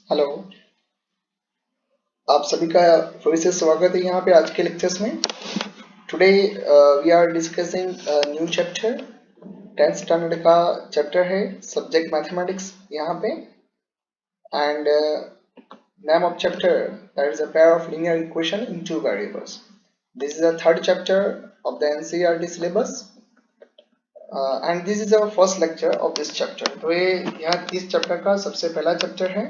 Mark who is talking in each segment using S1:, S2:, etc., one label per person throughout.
S1: Hello. आप सभी का फिर से स्वागत है यहाँ पे आज के लेक्चर्स में। Today we are discussing new chapter. 10th standard का चैप्टर है सब्जेक्ट मैथमेटिक्स यहाँ पे। And name of chapter, that is a pair of linear equation in two variables. This is the third chapter of the NCERT syllabus. And this is our first lecture of this chapter. तो ये यहाँ इस chapter का सबसे पहला chapter है।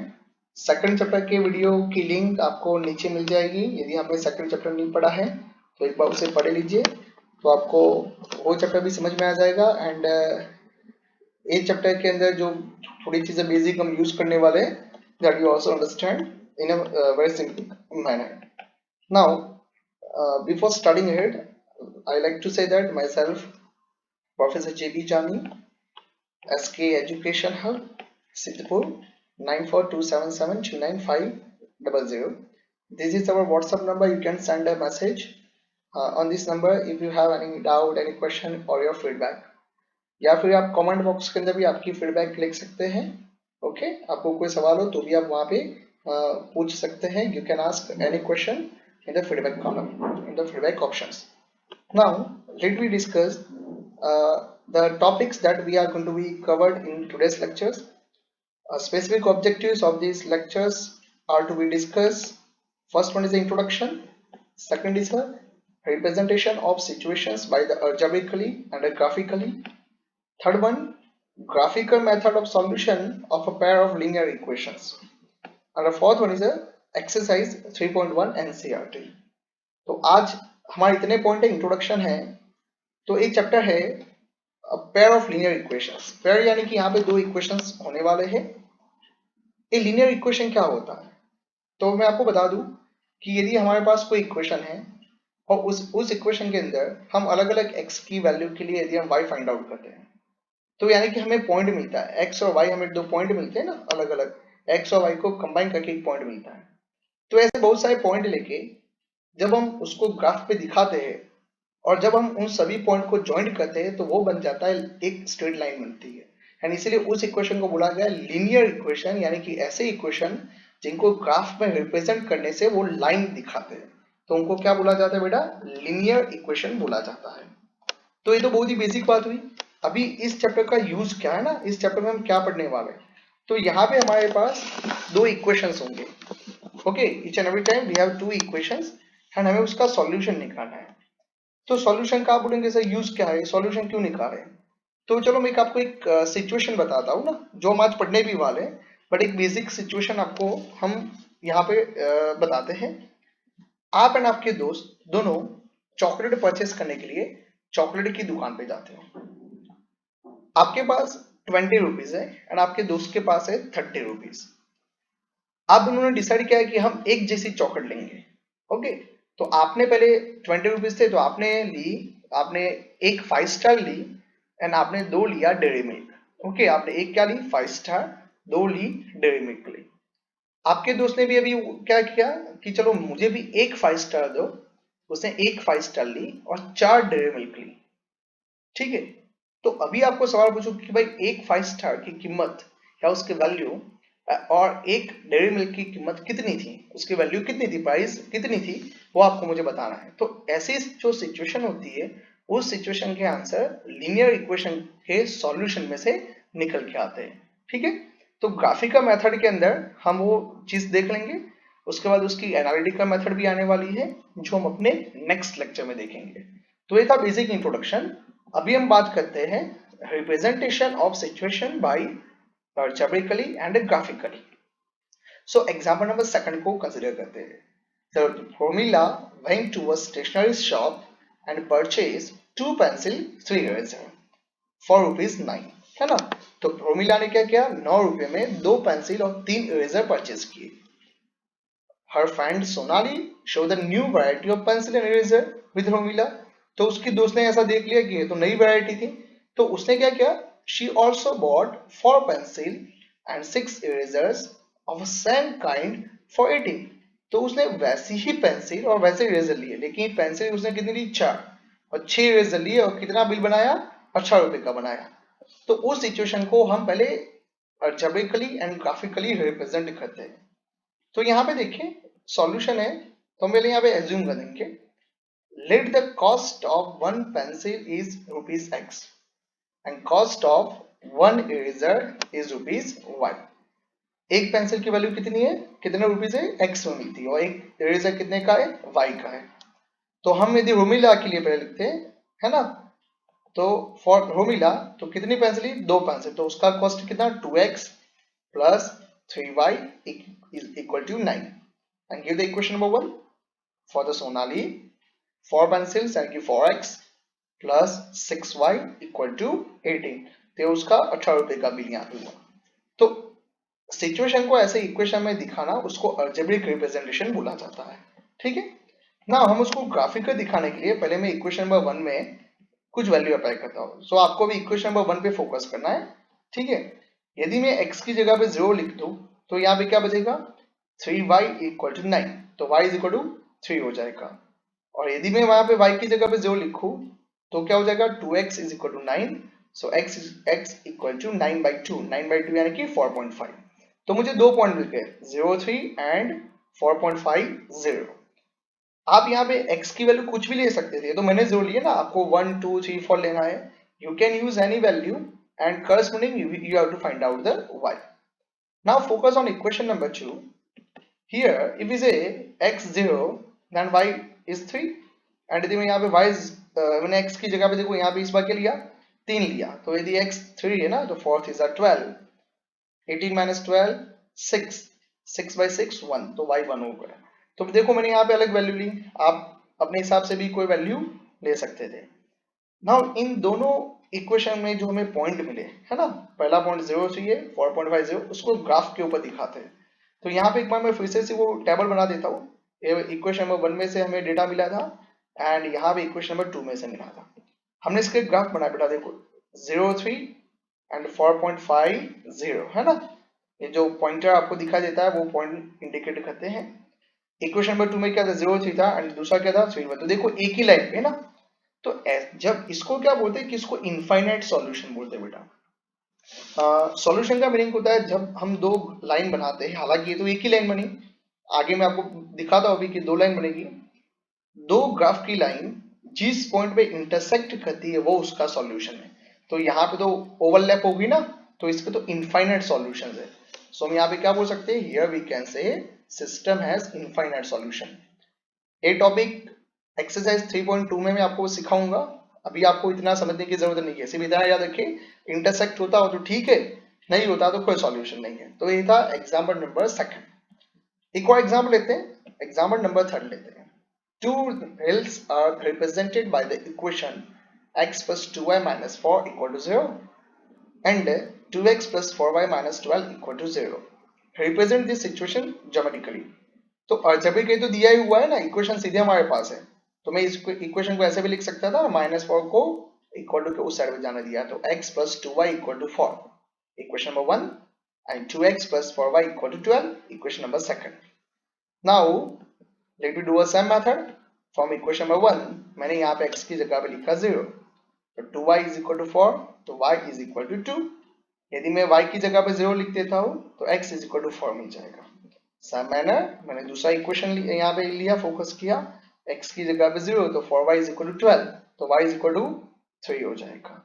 S1: Second chapter के video की लिंक आपको नीचे मिल जाएगी। यदि आपने सेकंड चैप्टर नहीं पढ़ा है तो एक बार उसे पढ़ लीजिए, तो आपको वो चैप्टर भी समझ में आ जाएगा। एंड एक चैप्टर के अंदर जो थोड़ी चीजें बेसिक हम यूज करने वाले हैं, that you also understand in a very simple manner. Now before starting head, I like to say that myself Professor J.B. Jani, SK Education Hub, Siddhpur, 9427729500. This is our WhatsApp number. You can send a message on this number if you have any doubt, any question or your feedback. या फिर आप comment box के अंदर भी आपकी feedback लिख सकते हैं। ओके, आपको कोई सवाल हो तो भी आप वहाँ पे पूछ सकते हैं। You can ask any question in the feedback column, in the feedback options. Now, let me discuss the topics that we are going to be covered in today's lectures. Specific objectives of these lectures are to be discussed. First one is the introduction. Second is a representation of situations by the algebraically and graphically. Third one, graphical method of solution of a pair of linear equations. And the fourth one is a exercise 3.1 NCERT. तो आज हमारे इतने point है, introduction है, तो एक chapter है pair of linear equations. Pair यानी कि यहाँ पे दो इक्वेशंस होने वाले हैं। ये लीनियर इक्वेशन क्या होता है, तो मैं आपको बता दूं कि यदि हमारे पास कोई इक्वेशन है और उस इक्वेशन के अंदर हम अलग अलग x की वैल्यू के लिए यदि हम y फाइंड आउट करते हैं, तो यानी कि हमें पॉइंट मिलता है x और y, हमें दो पॉइंट मिलते हैं ना, अलग अलग x और y को कंबाइन करके एक पॉइंट मिलता है। तो ऐसे बहुत सारे पॉइंट लेके जब हम उसको ग्राफ पे दिखाते हैं और जब हम उन सभी पॉइंट को ज्वाइंट करते हैं तो वो बन जाता है एक स्ट्रेट लाइन बनती है। एंड इसीलिए उस इक्वेशन को बोला गया लीनियर इक्वेशन, यानी कि ऐसे इक्वेशन जिनको ग्राफ में रिप्रेजेंट करने से वो लाइन दिखाते हैं, तो उनको क्या बोला जाता है बेटा? लीनियर इक्वेशन बोला जाता है। तो ये तो बहुत ही बेसिक बात हुई। अभी इस चैप्टर का यूज क्या है ना, इस चैप्टर में हम क्या पढ़ने वाले हैं, तो यहाँ पे हमारे पास दो इक्वेशंस होंगे। Okay, each and every time we have two equations एंड हमें उसका सॉल्यूशन निकालना है। तो सॉल्यूशन का बोलेंगे सर यूज क्या है, सॉल्यूशन क्यों निकाले? तो चलो मैं आपको एक सिचुएशन बताता हूँ ना, जो हम आज पढ़ने भी वाले हैं, बट एक बेसिक सिचुएशन आपको हम यहाँ पे बताते हैं। आप एंड आपके दोस्त दोनों चॉकलेट परचेस करने के लिए चॉकलेट की दुकान पे जाते हो। आपके पास 20 रुपीज है एंड आपके दोस्त के पास है 30 रुपीज। अब उन्होंने डिसाइड किया है कि हम एक जैसी चॉकलेट लेंगे। ओके, तो आपने पहले 20 रुपीज थे तो आपने ली, आपने एक 5 स्टार ली एंड आपने दो लिया डेयरी मिल्क। ओके, आपने एक क्या ली? 5 स्टार, दो ली डेयरी मिल्क ली। आपके दोस्त ने भी अभी क्या किया कि चलो मुझे भी एक 5 स्टार दो, उसने एक 5 स्टार ली और 4 डेयरी मिल्क ली। ठीक है, तो अभी आपको सवाल पूछो कि भाई एक 5 स्टार की कीमत या उसकी वैल्यू और एक डेयरी मिल्क की कीमत कितनी थी, उसकी वैल्यू कितनी थी, प्राइस कितनी थी, वो आपको मुझे बताना है। तो ऐसी जो सिचुएशन होती है, उस सिचुएशन के आंसर लीनियर इक्वेशन के सॉल्यूशन में से निकल के आते हैं। ठीक है, तो ग्राफिकल मेथड के अंदर हम वो चीज देख लेंगे, उसके बाद उसकी एनालिटिकल मेथड भी आने वाली है जो हम अपने नेक्स्ट लेक्चर में देखेंगे। तो ये था बेसिक इंट्रोडक्शन। अभी हम बात करते हैं representation of situation bye algebraically and graphically. So example number second को consider करते हैं। So Promila went to a stationery shop and purchased 2 pencil 3 eraser for ₹9, है ना। तो प्रोमिला ने क्या किया? 9 रुपए में 2 पेंसिल और 3 इरेजर परचेज किए। Her friend Sonali showed the new variety of pencil and eraser with Promila. तो उसकी दोस्त ने ऐसा देख लिया कि ये तो नई वैरायटी थी, तो उसने क्या किया? She also bought 4 pencil and 6 erasers of the same kind for 18. तो उसने वैसी ही पेंसिल और वैसे इरेजर लिए, लेकिन पेंसिल उसने कितनी ली? 4, और 6 इरेजर लिए और कितना बिल बनाया? 18 रुपए का बनाया। तो उस सिचुएशन को हम पहले algebraically एंड ग्राफिकली रिप्रेजेंट करते हैं। तो यहाँ पे देखिए सॉल्यूशन है, तो हम पहले यहाँ पे एज्यूम कर देंगे let the cost of one pencil is rupees x and cost of one eraser is rupees y. एक पेंसिल की वैल्यू कितनी है, कितने रुपीज है, एक्स में मिलती है, और एक इरेजर कितने का है, वाई का है। तो हम यदि रोमिला के लिए पहले लिखते हैं, है ना, तो फॉर रोमिला तो कितनी पेंसिल, दो पेंसिल, तो उसका कॉस्ट कितना 2x plus 3y is equal to 9 and give the equation number 1 for the सोनाली 4 pencils and give 4x plus 6y equal to 18, तो उसका 18 रुपए का बिल यहाँ पे हुआ। तो सिचुएशन को ऐसे इक्वेशन में दिखाना उसको अलजेब्रिक रिप्रेजेंटेशन बोला जाता है। ठीक है ना, हम उसको ग्राफिकल दिखाने के लिए पहले मैं इक्वेशन नंबर 1 में कुछ वैल्यू अप्लाई करता हूँ। सो आपको भी इक्वेशन नंबर 1 पे फोकस करना है। ठीक है, यदि मैं x की जगह पे 0 लिख दूं तो यहाँ पे क्या बचेगा 3y इक्वल टू 9, तो y इज इक्वल टू 3 हो जाएगा। और यदि मैं वहां पे y की जगह पे 0 लिखूं तो क्या हो जाएगा 2x is equal to 9, so x equal to 9/2 यानी कि 4.5। तो मुझे दो पॉइंट मिल गए 0.3 एंड 4.50। आप यहाँ पे x की वैल्यू कुछ भी ले सकते थे, तो मैंने जो लिया ना, आपको 1 2 3 4 लेना है, you can use any value and corresponding you have to find out the y. Now focus on equation number 2. Here if we say x 0 then y is 3 and यदि मैं यहाँ पे y मैंने x की जगह पे देखो यहाँ पे इस बार क्या लिया 3 लिया, तो यदि x 3 है ना तो 4 is 12, 18 minus 12 6, 6 by 6 1, तो y 1 हो गया। तो देखो मैंने यहाँ पे अलग वैल्यू ली, आप अपने हिसाब से भी कोई वैल्यू ले सकते थे। नाउ इन दोनों इक्वेशन में जो हमें पॉइंट मिले है ना, पहला पॉइंट 0.3 है 4.50, उसको ग्राफ के ऊपर दिखाते हैं। तो यहाँ पे एक बार मैं फिर से वो टेबल बना देता हूँ। इक्वेशन नंबर 1 में से हमें डेटा मिला था एंड यहाँ पे इक्वेशन नंबर 2 में से मिला था। हमने इसके ग्राफ बनाया बेटा, देखो 0.3 एंड 4.50 है ना, ये जो पॉइंटर आपको दिखाई देता है वो पॉइंट इंडिकेट करते हैं। इक्वेशन नंबर 2 में क्या था 0.3 था एंड दूसरा क्या था 3, तो देखो एक ही लाइन पे ना। तो जब इसको क्या बोलते हैं कि इसको इनफाइनाइट सॉल्यूशन बोलते हैं बेटा। सॉल्यूशन का मीनिंग होता है जब हम दो लाइन बनाते हैं, हालांकि ये तो एक ही लाइन बनी, आगे मैं आपको दिखाता हूं अभी कि दो लाइन बनेगी, दो ग्राफ की लाइन जिस पॉइंट पे इंटरसेक्ट करती है वो उसका सॉल्यूशन है। तो यहाँ पे तो ओवरलैप होगी ना, तो इसके तो इनफाइनाइट सॉल्यूशन है। सो हम यहाँ पे क्या बोल सकते हैं, here we can say system has infinite solution. ये टॉपिक एक्सरसाइज 3.2 में मैं आपको सिखाऊंगा, अभी आपको इतना समझने की जरूरत नहीं है, सिर्फ इतना याद रखिए इंटरसेक्ट होता हो तो ठीक है, नहीं होता तो कोई सॉल्यूशन नहीं है। तो ये था एग्जाम्पल नंबर 2। एक और एग्जाम्पल लेते हैं, एग्जाम्पल नंबर 3 लेते हैं। Two hills are represented by the equation x plus 2y minus 4 equal to 0 and 2x plus 4y minus 12 equal to 0. Represent this situation geometrically. तो अलजेब्रिक ये तो दिया ही हुआ है ना, इक्वेशन सीधे हमारे पास है, तो मैं इस इक्वेशन को ऐसे भी लिख सकता था, -4 को इक्वल टू के उस साइड में जाने दिया, तो x plus 2y equal to 4, equation number 1, and 2x plus 4y equal to 12, equation number 2. Now let me do a sum method from equation number 1, मैंने यहाँ पे x की जगह पे लिखा 0, तो 2y is equal to 4, तो y is equal to 2। यदि मैं y की जगह पे 0 लिख देता हूँ तो x is equal to 4 मिल जाएगा। सेम मैनर मैंने दूसरा इक्वेशन यहाँ पे लिया, फोकस किया, x की जगह पे 0 तो 4y is equal to 12, तो y is equal to 3 हो जाएगा।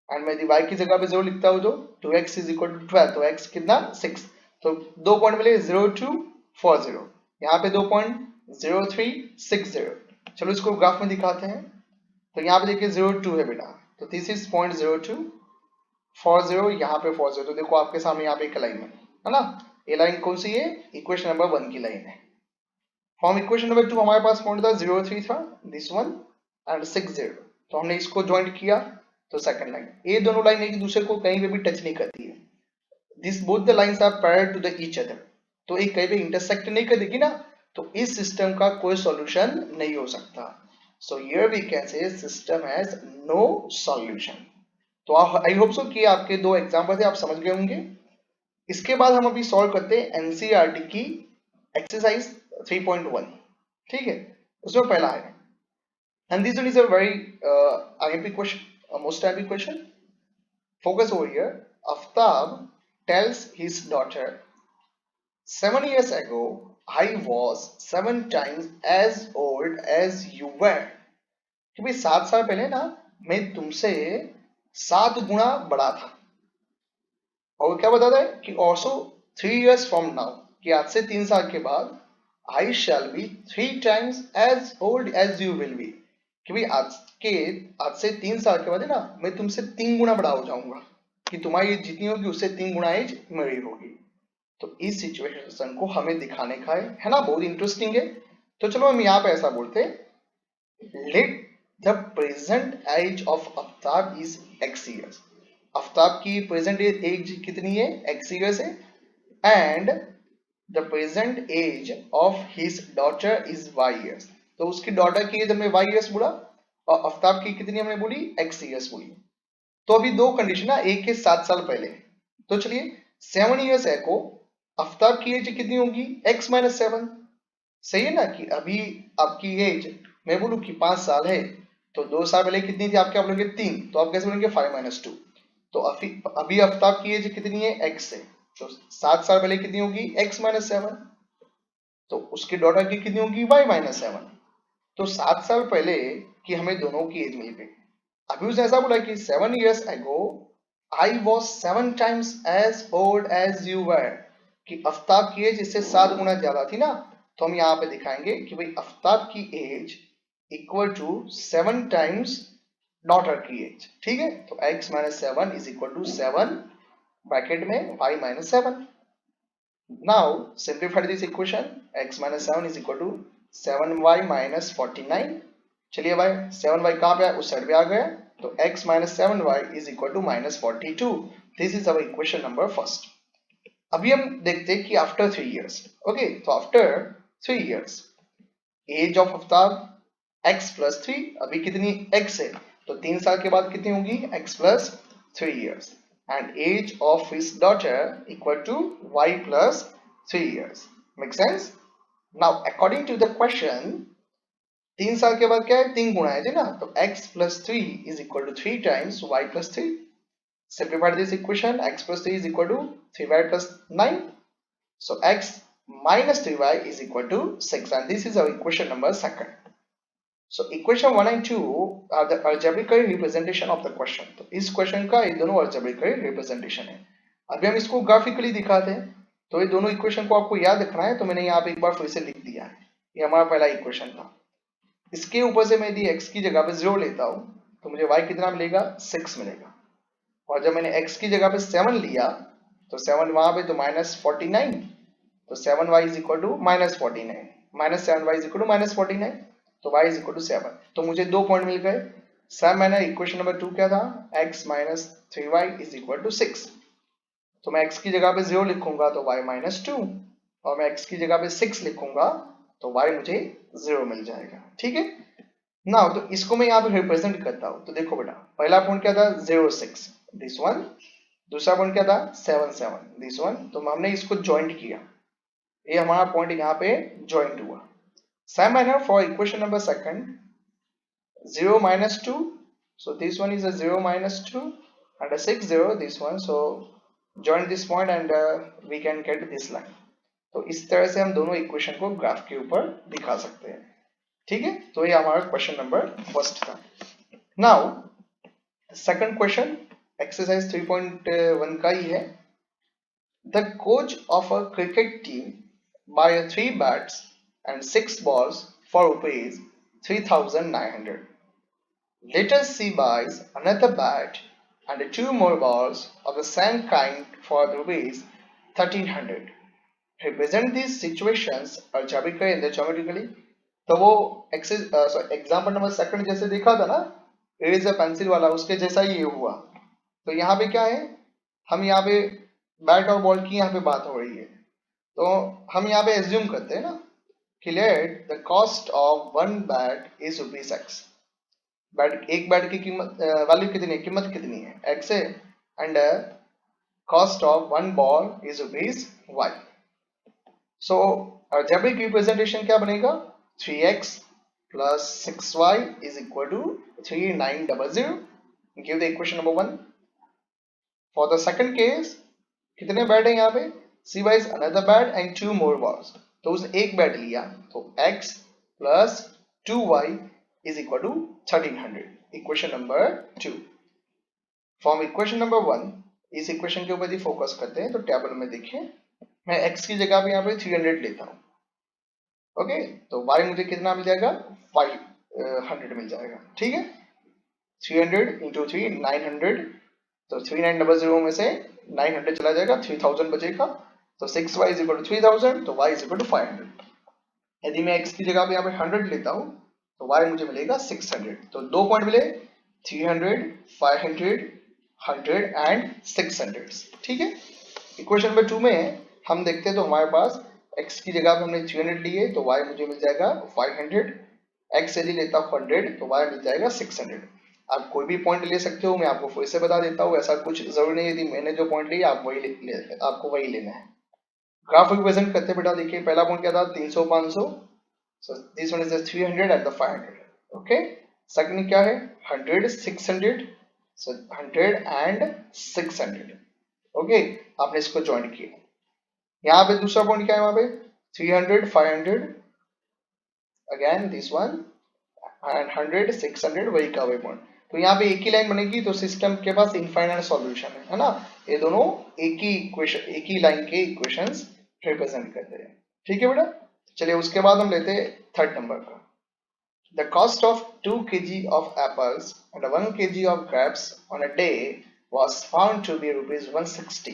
S1: एंड मैं यदि y की जगह पे 0 लिखता हूँ तो 2x is equal to 12, तो x कितना 6, तो दो पॉइंट मिले 0 2 4 0, यहाँ पे दो पॉइंट 0 3 6 0। चलो इसको ग्राफ में दिखाते हैं। तो यहाँ पे देखिए 0 2 है बेटा, तो दिस इज पॉइंट 0 2 4 0, यहाँ पे 4 0, तो देखो आपके सामने यहाँ पे एक लाइन है ना, ये लाइन कौन सी है, इक्वेशन नंबर 1 की लाइन है। फ्रॉम इक्वेशन नंबर 2 हमारे पास पॉइंट था 0 3 था, दिस वन एंड 6 0, तो हमने इसको ज्वाइंट किया, तो सेकंड लाइन, ये दोनों लाइन एक दूसरे को कहीं पे भी टच नहीं करती है, this both the lines are parallel to the each other, तो एक कहीं पे इंटरसेक्ट नहीं करेगी ना, तो इस सिस्टम का कोई सॉल्यूशन नहीं हो सकता। So here we can say system has no solution. तो आई होप सो कि आपके दो एग्जांपल थे, आप समझ गए होंगे। इसके बाद हम अभी सॉल्व करते हैं एनसीईआरटी की एक्सरसाइज 3.1, ठीक है, उसमें पहला है, and this one is a very IMP question, most IMP question. Focus over here, Aftab tells his daughter, 7 years ago I was 7 times as old as you were. कि भाई 7 साल पहले ना मैं तुमसे 7 गुना बड़ा था। और क्या बताता है कि ऑल्सो 3 years फ्रॉम नाउ, कि आज से 3 साल के बाद I shall be 3 times as old as you will be, कि भाई आज से 3 साल के बाद है ना मैं तुमसे 3 गुना बड़ा हो जाऊंगा, कि तुम्हारी एज जितनी होगी उससे 3 गुना एज मेरी होगी। तो इस सिचुएशन को हमें दिखाने का है ना, बहुत इंटरेस्टिंग है। तो चलो हम यहाँ पे ऐसा बोलते हैं, let the present age of Aftab is x years। Aftab की प्रेजेंट एज कितनी है, x years है। And the present age of his daughter is y years। तो उसकी डॉटर की एज हमने y years बोला और आफ्ताब की कितनी हमने बोली, x years बोली। तो अभी दो कंडीशन ना, एक है 7 साल पहले। तो चलिए 7 years एको आफ्ताब की एज कितनी होगी, x-7। सही है ना, कि अभी आपकी एज मैं बोलूं कि 5 साल है, तो 2 साल पहले कितनी थी आपके, आप बोलेंगे 3, तो आप कैसे बोलेंगे 5-2। तो अभी आफ्ताब की एज कितनी है, x है, तो 7 साल पहले कितनी होगी, x-7। तो उसकी डॉटर की कितनी होगी, y-7। तो 7 साल पहले की हमें दोनों की एज मिल गई। अभी उसने ऐसा बोला कि 7 years ago I was 7 times as old as you were, कि आफ्ताब की एज इससे 7 गुना ज्यादा थी ना। तो हम यहाँ पे दिखाएंगे कि भाई आफ्ताब की age equal to 7 times daughter की एज। ठीक है, तो x-7 is equal to 7 bracket में y-7। Now simplify this equation, x-7 is equal to 7y-49। चलिए भाई 7y कहाँ पे है, उस साइड पे आ गया, तो x-7y is equal to -42। This is our equation number first. अभी हम देखते हैं कि आफ्टर 3 years, ओके, तो after 3 years age of Aftab x+3, अभी कितनी x है, तो 3 साल के बाद कितनी होगी, x+3 years। And age of his daughter equal to y+3 years। Make sense? Now according to the question 3 साल के बाद क्या है, 3 गुना है ना, तो x+3 is equal to 3 times y+3। Simplify this equation, x+3 is equal to 3y+9. So x minus 3y is equal to 6, and this is our equation number second. So equation 1 and 2 are the algebraic representation of the question. तो इस question का ये दोनों algebraic representation है। अभी हम इसको graphically दिखाते हैं। तो ये दोनों इक्वेशन को आपको याद रखना है, तो मैंने यहाँ पे एक बार फिर से लिख दिया है। ये हमारा पहला इक्वेशन था। इसके ऊपर से मैं यदि x की जगह पे 0 लेता हूँ तो मुझे y कितना मिलेगा, 6 मिलेगा। और जब मैंने x की जगह पे 7 लिया तो 7 वहां पे तो -49, तो 7y is equal to -49, -7y is equal to -49, तो y इज इक्वल टू 7। तो मुझे 2 पॉइंट मिल गए। सब मैंने इक्वेशन नंबर 2 क्या था, x minus 3y is equal to 6। तो मैं x की जगह पे 0 लिखूंगा तो y -2, और मैं x की जगह पे 6 लिखूंगा तो y मुझे 0 मिल जाएगा। ठीक है ना, तो इसको मैं यहाँ पे रिप्रेजेंट करता हूँ। तो देखो बेटा, पहला पॉइंट क्या था, 0-6, दिस वन। दूसरा पॉइंट क्या था, 7-7, दिस वन। तो हमने इसको ज्वाइंट किया, ये हमारा पॉइंट यहाँ पे ज्वाइंट हुआ। Same manner for equation number second, 0-2, so this one is a 0-2 and a 6-0, this one, so join this point and we can get this line। तो इस तरह से हम दोनों इक्वेशन को ग्राफ के ऊपर दिखा सकते हैं। ठीक है, तो ये हमारा क्वेश्चन नंबर फर्स्ट था। नाउ सेकंड क्वेश्चन एक्सरसाइज 3.1 का ही है। The coach of a cricket team buy 3 bats and 6 balls for rupees 3,900. Later she buys another bat and 2 more balls of the same kind for rupees 1,300. Represent these situations algebraically and geometrically। तो वो example number second जैसे देखा था ना, eraser pencil वाला, उसके जैसा ही ये हुआ। तो यहाँ पे क्या है, हम यहाँ पे बैट और बॉल की यहाँ पे बात हो रही है, तो हम यहाँ पे एज्यूम करते हैं ना कि late the cost of one bat is ₹x। Bat, एक बैट की कीमत वैल्यू कितनी है, कीमत कितनी है, x है, and cost of one ball is ₹y। So algebraic representation क्या बनेगा, 3x plus 6y is equal to 3,900। Give the equation number 1. For the second case, कितने बेड है यहाँ पे? C buys another bed and 2 more balls. तो उसने एक bed लिया, तो x plus 2y is equal to 1300. Equation number 2. From equation number 1 इस इक्वेशन के ऊपर ही फोकस करते हैं। तो टेबल में देखिए, मैं x की जगह पे यहाँ पे 300 लेता हूँ। ओके, तो y मुझे कितना मिल जाएगा? 500 मिल जाएगा। ठीक है, 300 इंटू 3 900, तो 3900 में से 900 चला जाएगा, 3000 बचेगा। तो 6y इज इक्वल टू 3000, तो y इज इक्वल टू 500। यदि मैं x की जगह पे यहाँ पे 100 लेता हूँ तो y मुझे मिलेगा 600। तो 2 पॉइंट मिले, 300, 500, 100 एंड 600। ठीक है, इक्वेशन नंबर 2 में हम देखते हैं तो हमारे पास x की जगह पे हमने 300 लिए, तो y मुझे मिल जाएगा 500। x यदि लेता हूँ 100 तो y मिल जाएगा 600। आप कोई भी पॉइंट ले सकते हो, मैं आपको फिर से बता देता हूँ, ऐसा कुछ जरूरी नहीं। यदि मैंने जो पॉइंट लिया आप वही आपको वही लेना है। ग्राफ रिप्रेजेंट करते बेटा देखिए, पहला पॉइंट क्या था? 300 500, so this one is the 300 and the 500. okay, second क्या है? 100 600, so 100 and 600. ओके, आपने इसको ज्वाइन किया। यहाँ पे दूसरा पॉइंट क्या है? वहां पे 300 500, अगेन दिस वन, एंड 100 600, वही का वही पॉइंट। तो यहाँ पे एक ही लाइन बनेगी, तो सिस्टम के पास इनफाइनाइट सॉल्यूशन है ना। ये दोनों एक ही इक्वेशन, एक ही लाइन के इक्वेशंस रिप्रेजेंट करते हैं। ठीक है बेटा, चलिए उसके बाद हम लेते हैं थर्ड नंबर का। The cost of 2 kg of apples and 1 kg of grapes on a day was found to be rupees 160.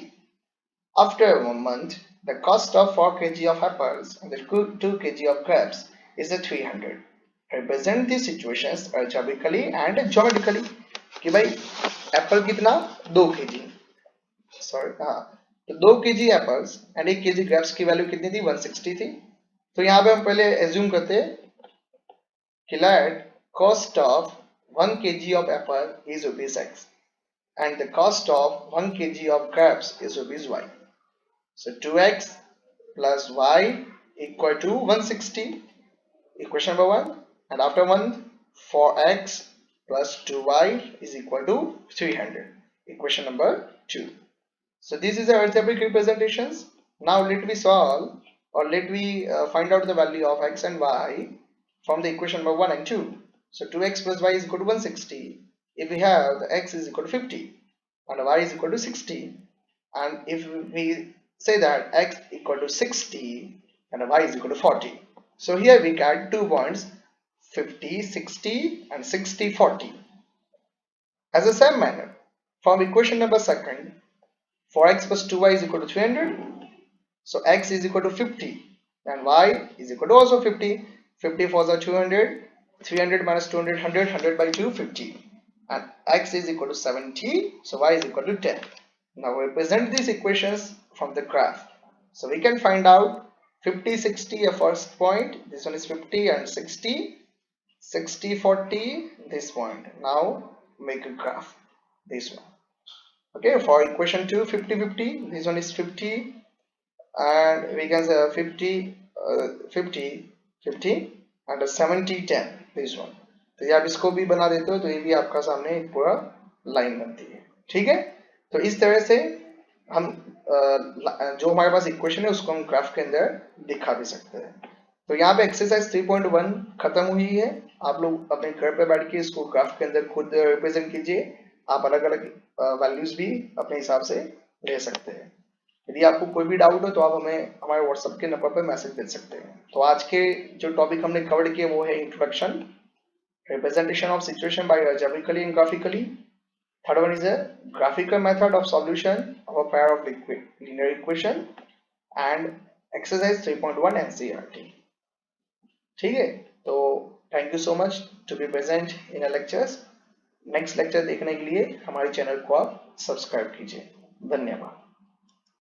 S1: After 1 month, the cost of 4 kg of apples and the 2 kg of grapes is a 300. Represent these situations algebraically and geometrically. कि भाई Apple कितना? 2 kg, sorry हाँ, तो 2 kg apples and 1 kg grapes की value कितनी थी? 160 थी। तो यहाँ पे हम पहले एज्यूम करते हैं कि let cost of 1 kg of apple is rupees x and the cost of 1 kg of grapes is rupees y. So 2x plus y equal to 160, equation number 1, and after 1 4x plus 2y is equal to 300, equation number 2. So this is the algebraic representations. Now let me solve, or let me find out the value of x and y from the equation number 1 and 2. So 2x plus y is equal to 160. If we have the x is equal to 50 and y is equal to 60, and if we say that x equal to 60 and y is equal to 40, so here we get 2 points 50 60 and 60 40. As the same manner, from equation number second, for x plus 2y is equal to 300, so x is equal to 50 and y is equal to also 50. 50 for the 200, 300 minus 200, 100, 100 by 2, 50, and x is equal to 70, so y is equal to 10. Now represent these equations from the graph. So we can find out 50 60 a first point, this one is 50, and 60 60 40 this point. Now make a graph, this one. Okay, for equation 2 50 50, this one is 50, and we can say 50 50 50 and 70 10, this one. तो ये आप इसको भी बना देते हो तो ये भी आपका सामने एक पूरा लाइन बनती है। ठीक है, तो इस तरह से हम जो हमारे पास इक्वेशन है उसको हम ग्राफ के अंदर दिखा भी सकते हैं। तो यहाँ पे एक्सरसाइज 3.1 खत्म हुई है। आप लोग अपने घर पे बैठ के इसको ग्राफ के अंदर खुद रिप्रेजेंट कीजिए। आप अलग अलग वैल्यूज भी अपने हिसाब से ले सकते हैं। यदि आपको कोई भी डाउट हो तो आप हमें हमारे व्हाट्सएप के नंबर पर मैसेज भेज सकते हैं। तो आज के जो टॉपिक हमने कवर किए वो है introduction, representation of situation by algebraically and graphically. Third one is a graphical method of solution of a pair of linear equation, and exercise 3.1 NCERT. ठीक है, तो thank you so much to be present in a lectures. Next lecture देखने के लिए हमारे channel को आप subscribe कीजिए। धन्यवाद।